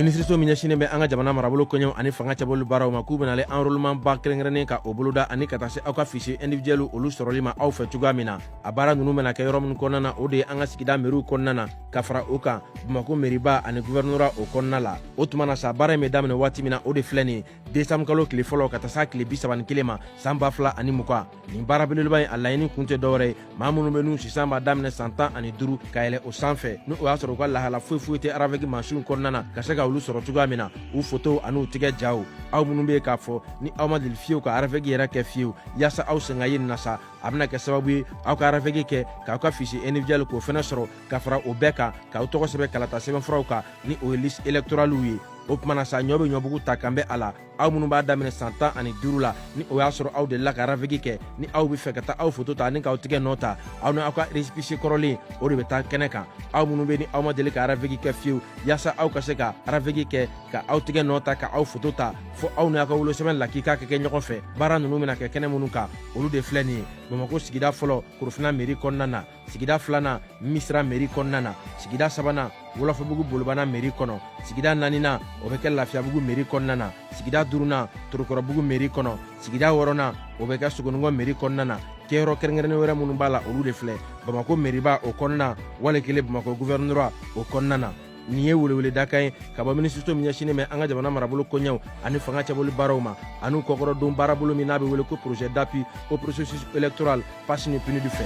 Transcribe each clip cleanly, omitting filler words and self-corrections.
Ministre min ɲɛsinnen bɛ an ka jamana marabolo kɔɲɛw ani fanga cɛbɔli baaraw ma k'u bɛnale enrôlement ba kɛrɛnkɛrɛnnen ka o boloda ani ka taa se aw ka fichier individuel olu sɔrɔli ma aw fɛ cogoya min na. A baara ninnu bɛna kɛ yɔrɔ min kɔnɔna na o de ye an ka sigida mairie kɔnɔna na ka fara o kan Bamako mairiba ani gouvernorat o kɔnɔna la. O tuma na sa baara in bɛ daminɛ waati min na o de filɛ nin décembre kalo tile fɔlɔ ka taa se tile 31 ma san 2020. Nin baara belebeleba in a laɲini kun tɛ dɔwɛrɛ ye maa minnu bɛ n'u sisan b'a daminɛ san 15 ka yɛlɛ o sanfɛ ni o y'a sɔrɔ u ka lahala foyi tɛ aravɛki mansiw kɔnɔna na ka se ka olu sɔrɔ cogoya min na u photo an'u tigɛ jaw. Aw minnu bɛ k'a fɔ ni aw ma deli fiyewu ka aravɛki yɛrɛ kɛ fiyewu yaasa aw sen ka ye nin na sa a bɛna kɛ sababu ye aw ka aravɛki kɛ k'aw ka fichier individuel k'o fɛnɛ sɔrɔ ka fara o bɛɛ kan k'aw tɔgɔ sɛbɛn kalata sɛbɛnfuraw kan ni o ye liste électorale ye. O tuma na sa ɲɔ bɛ ɲɔbugu ta kan bɛ a la aw minnu b'a daminɛ san 15 la ni o y'a sɔrɔ aw delila ka aravɛki kɛ ni aw bɛ fɛ ka taa aw photo ta ni k'aw tigɛ nɔ ta aw ni aw ka récépissé kɔrɔlen o de bɛ taa kɛnɛ kan. Aw minnu bɛ ni aw ma deli ka aravɛki kɛ fiyewu yaasa aw ka se ka aravɛki kɛ ka aw tigɛ nɔ ta ka aw photo ta fo aw ni aw ka wolosɛbɛn lakika ka kɛ ɲɔgɔn fɛ. Baara ninnu bɛna kɛ kɛnɛ minnu kan olu de filɛ nin ye Bamako sigida fɔlɔ Korofina mairie kɔnɔna na, sigida filanan Misira mairie kɔnɔna na, sigida sabanan Wolofabugu Bolobana mairie kɔnɔ, sigida naaninan o bɛ kɛ Lafiyabugu mairie kɔnɔna na, sigida duurunan Torokɔrɔbugu mairie kɔnɔ, sigida wɔɔrɔnan o bɛ kɛ Sogonikɔ mairie kɔnɔna na. Kɛyɔrɔ kɛrɛnkɛrɛnnen wɛrɛ minnu b'a la olu de filɛ Bamako mairiba o kɔnɔna wali kelen Bamako gouvernorat o kɔnɔna na. Nin ye weleweleda kan ye ka bɔ ministre min ɲɛsinnen bɛ an ka jamana marabolo koɲɛw ani fanga cɛbɔli baaraw ma ani kɔkɔrɔdon baarabolo min n'a bɛ wele ko projet d'appui au processus électoral passe ni PNUD fɛ.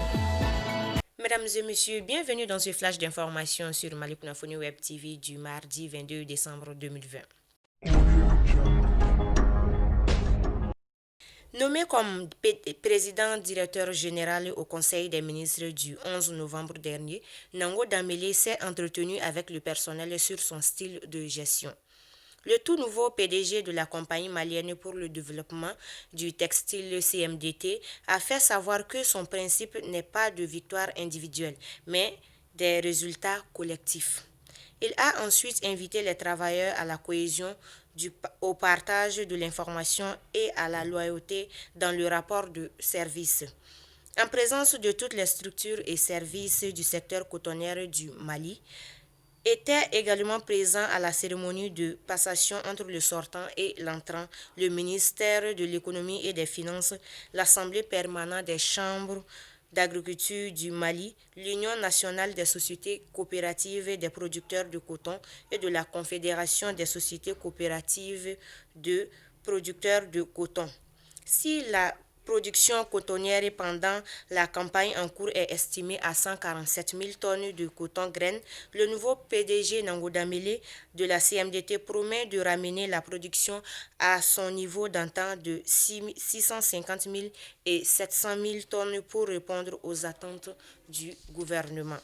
Mesdames et messieurs, bienvenue dans ce flash d'information sur Mali Kunafoni Web TV du mardi 22 décembre 2020. Nommé comme président directeur général au Conseil des ministres du 11 novembre dernier, Nango Dambélé s'est entretenu avec le personnel sur son style de gestion. Le tout nouveau PDG de la compagnie malienne pour le développement du textile CMDT a fait savoir que son principe n'est pas de victoire individuelle, mais des résultats collectifs. Il a ensuite invité les travailleurs à la cohésion, au partage de l'information et à la loyauté dans le rapport de service. En présence de toutes les structures et services du secteur cotonnier du Mali, était également présent à la cérémonie de passation entre le sortant et l'entrant, le ministère de l'économie et des finances, l'Assemblée permanente des chambres d'agriculture du Mali, l'Union nationale des sociétés coopératives des producteurs de coton et de la Confédération des sociétés coopératives de producteurs de coton. Si la production cotonnière pendant la campagne en cours est estimée à 147 000 tonnes de coton graines, le nouveau PDG Nango Dambélé de la CMDT promet de ramener la production à son niveau d'antan de 650 000 et 700 000 tonnes pour répondre aux attentes du gouvernement.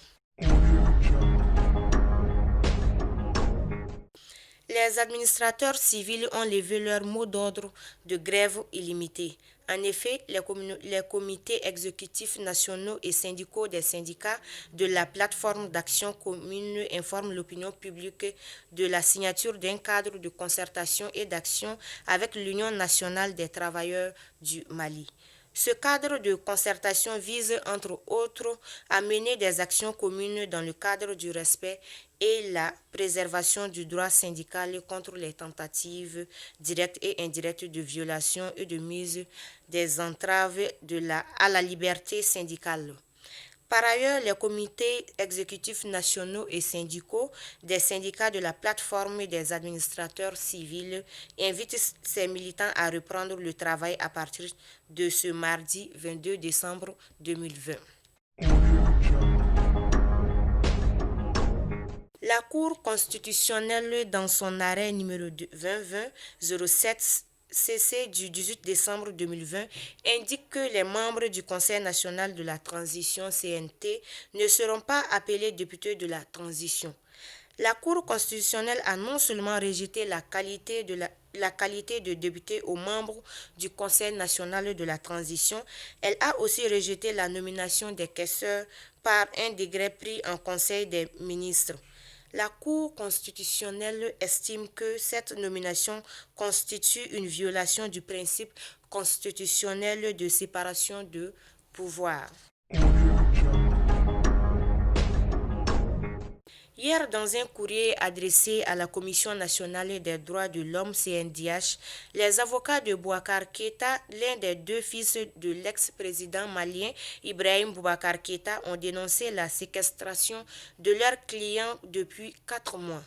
Les administrateurs civils ont levé leur mot d'ordre de grève illimitée. En effet, les comités exécutifs nationaux et syndicaux des syndicats de la plateforme d'action commune informent l'opinion publique de la signature d'un cadre de concertation et d'action avec l'Union nationale des travailleurs du Mali. Ce cadre de concertation vise, entre autres, à mener des actions communes dans le cadre du respect et la préservation du droit syndical contre les tentatives directes et indirectes de violation et de mise des entraves à la liberté syndicale. Par ailleurs, les comités exécutifs nationaux et syndicaux des syndicats de la plateforme des administrateurs civils invitent ces militants à reprendre le travail à partir de ce mardi 22 décembre 2020. La Cour constitutionnelle, dans son arrêt numéro 2020-07 CC du 18 décembre 2020, indique que les membres du Conseil national de la transition CNT ne seront pas appelés députés de la transition. La Cour constitutionnelle a non seulement rejeté la qualité de député aux membres du Conseil national de la transition, elle a aussi rejeté la nomination des caisseurs par un décret pris en Conseil des ministres. La Cour constitutionnelle estime que cette nomination constitue une violation du principe constitutionnel de séparation de pouvoir. Hier, dans un courrier adressé à la Commission nationale des droits de l'homme CNDH, les avocats de Boubacar Keïta, l'un des deux fils de l'ex-président malien Ibrahim Boubacar Keïta, ont dénoncé la séquestration de leurs clients depuis 4 mois.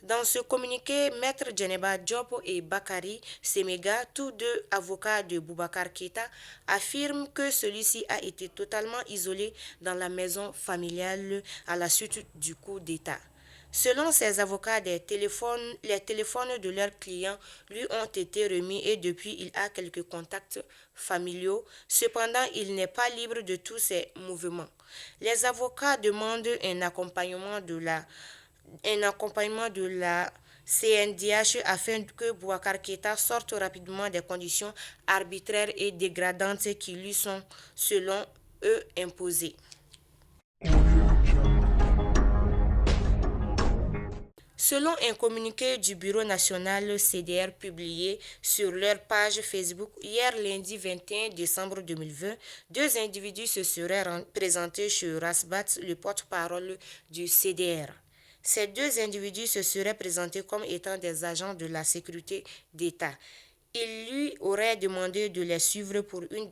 Dans ce communiqué, Maître Djeneba Diop et Bakari Semega, tous deux avocats de Boubacar Keïta, affirment que celui-ci a été totalement isolé dans la maison familiale à la suite du coup d'État. Selon ces avocats, les téléphones de leurs clients lui ont été remis et depuis il a quelques contacts familiaux. Cependant, il n'est pas libre de tous ses mouvements. Les avocats demandent un accompagnement de la CNDH afin que Boubacar Keïta sorte rapidement des conditions arbitraires et dégradantes qui lui sont, selon eux, imposées. Selon un communiqué du Bureau national CDR publié sur leur page Facebook hier lundi 21 décembre 2020, deux individus se seraient présentés chez Rasbat, le porte-parole du CDR. Ces deux individus se seraient présentés comme étant des agents de la sécurité d'État. Ils lui auraient demandé de les suivre pour une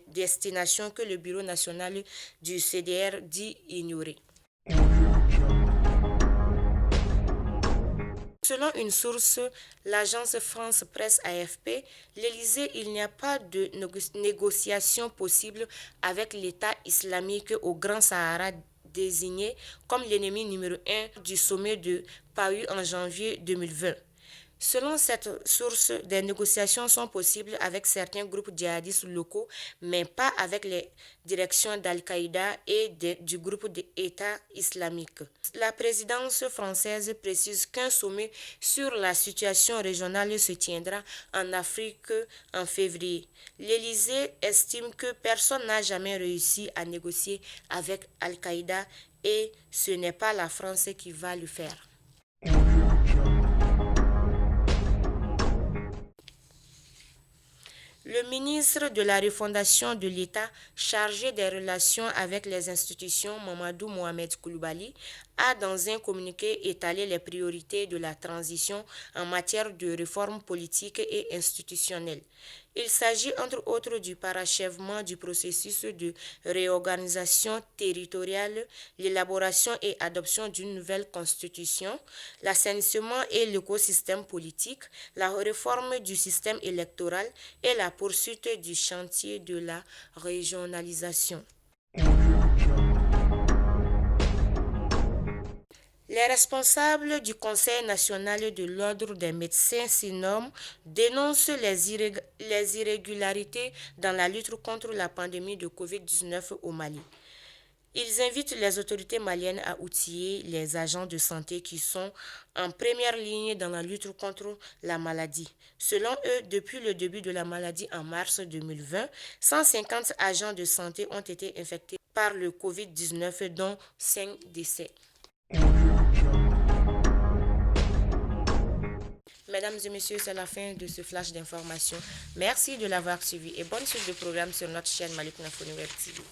destination que le Bureau national du CDR dit ignorer. Selon une source, l'agence France Presse AFP, l'Élysée, il n'y a pas de négociation possible avec l'État islamique au Grand Sahara désigné comme l'ennemi numéro 1 du sommet de Paris en janvier 2020. Selon cette source, des négociations sont possibles avec certains groupes djihadistes locaux, mais pas avec les directions d'Al-Qaïda et du groupe d'État islamique. La présidence française précise qu'un sommet sur la situation régionale se tiendra en Afrique en février. L'Élysée estime que personne n'a jamais réussi à négocier avec Al-Qaïda et ce n'est pas la France qui va le faire. Le ministre de la Refondation de l'État chargé des relations avec les institutions, Mamadou Mohamed Koulibaly, a dans un communiqué étalé les priorités de la transition en matière de réforme politique et institutionnelle. Il s'agit entre autres du parachèvement du processus de réorganisation territoriale, l'élaboration et adoption d'une nouvelle constitution, l'assainissement et l'écosystème politique, la réforme du système électoral et la poursuite du chantier de la régionalisation. Les responsables du Conseil national de l'ordre des médecins SINOM dénoncent les irrégularités dans la lutte contre la pandémie de Covid-19 au Mali. Ils invitent les autorités maliennes à outiller les agents de santé qui sont en première ligne dans la lutte contre la maladie. Selon eux, depuis le début de la maladie en mars 2020, 150 agents de santé ont été infectés par le Covid-19, dont 5 décès. Mesdames et messieurs, c'est la fin de ce flash d'information. Merci de l'avoir suivi et bonne suite de programme sur notre chaîne Malik Nafoni Web TV.